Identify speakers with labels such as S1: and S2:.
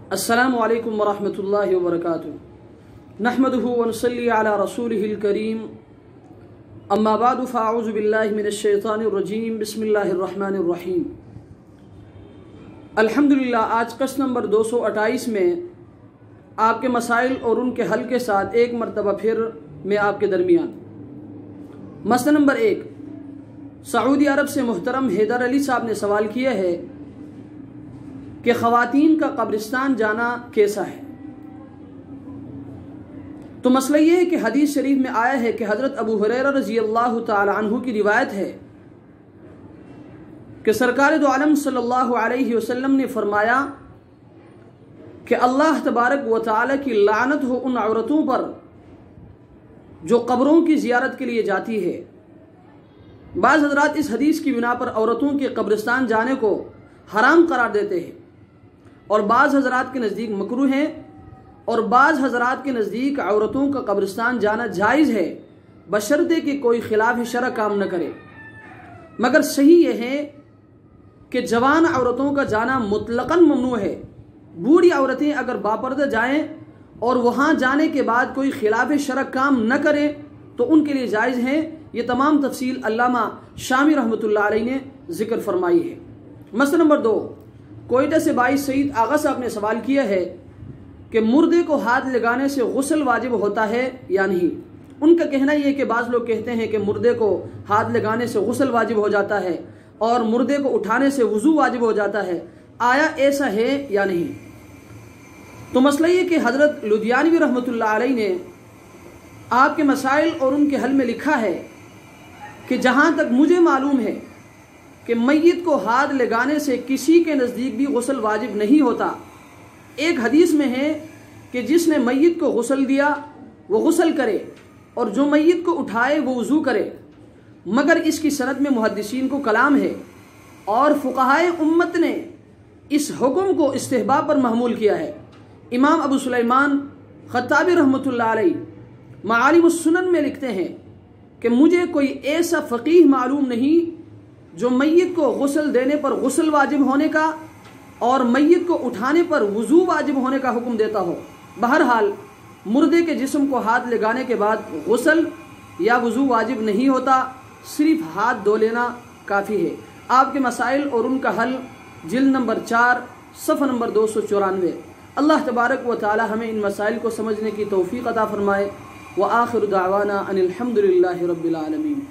S1: अस्सलामु अलैकुम वरहमतुल्लाहि वबरकातुहू नहमदुहु व नुसल्ली अला रसूलिहिल करीम अम्मा बादु फ़अऊज़ु बिल्लाहि मिनश शैतानिर रजीम बिस्मिल्लाहिर रहमानिर रहीम। अल्हम्दुलिल्लाह, आज कस्ट नंबर 228 में आपके मसाइल और उनके हल के साथ एक मरतबा फिर मैं आपके दरमियान। मसला नंबर 1, सऊदी अरब से मुहतरम हैदर अली साहब ने सवाल किया है कि ख़वातीन का कब्रिस्तान जाना कैसा है। तो मसला ये है कि हदीस शरीफ में आया है कि हज़रत अबू हुरैरा रज़ी अल्लाह ताला अन्हु की रिवायत है कि सरकार दो आलम सल्लल्लाहु अलैहि वसल्लम ने फरमाया कि अल्लाह तबारक व तआला की लानत हो उन औरतों पर जो कब्रों की ज़ियारत के लिए जाती है। बाज़ हज़रात इस हदीस की बिना पर औरतों के कब्रिस्तान जाने को हराम करार देते हैं और बाज़ हज़रात के नज़दीक मकरूह हैं और बाज़ हज़रात के नज़दीक औरतों का कब्रिस्तान जाना जायज़ है, बशर्ते कि कोई खिलाफ शरअ काम न करे। मगर सही यह है कि जवान औरतों का जाना मुतलक़न ममनू है। बूढ़ी औरतें अगर बापर्दा जाएं और वहाँ जाने के बाद कोई खिलाफ शरअ काम न करे तो उनके लिए जायज़ है। ये तमाम तफसील अल्लामा शामी रहमतुल्लाह अलैह ने ज़िक्र फरमाई है। मसला नंबर 2, कोयटा से भाई सईद आगा साहब ने सवाल किया है कि मुर्दे को हाथ लगाने से गुस्ल वाजिब होता है या नहीं। उनका कहना यह है कि बाज़ लोग कहते हैं कि मुर्दे को हाथ लगाने से गुस्ल वाजिब हो जाता है और मुर्दे को उठाने से वुज़ू वाजिब हो जाता है। आया ऐसा है या नहीं? तो मसला ये कि हज़रत लुधियानवी रहमतुल्लाह अलैह ने आपके मसाइल और उनके हल में लिखा है कि जहाँ तक मुझे मालूम है कि मैयत को हाथ लगाने से किसी के नज़दीक भी गुस्ल वाजिब नहीं होता। एक हदीस में है कि जिसने मैयत को गुस्ल दिया वो गुस्ल करे और जो मैयत को उठाए वो वज़ू करे। मगर इसकी सनद में मुहद्दिसीन को कलाम है और फुक़हाए उम्मत ने इस हुक्म को इस्तिहबाब पर महमूल किया है। इमाम अबू सुलैमान ख़त्ताबी रहमतुल्लाह अलैह मालिमुस सुनन में लिखते हैं कि मुझे कोई ऐसा फ़क़ीह मालूम नहीं जो मैयत को गुस्ल देने पर गुस्ल वाजिब होने का और मैयत को उठाने पर वुज़ू वाजिब होने का हुक्म देता हो। बहरहाल मुर्दे के जिस्म को हाथ लगाने के बाद गुस्ल या वुज़ू वाजिब नहीं होता, सिर्फ हाथ धो लेना काफ़ी है। आपके मसाइल और उनका हल जिल्द नंबर 4 सफ़ा नंबर 294। अल्लाह तबारक व तआला हमें इन मसाइल को समझने की तौफ़ीक़ अता फ़रमाए। व आखिर दावाना अनिल हम्दुलिल्लाहि रब्बिल आलमीन।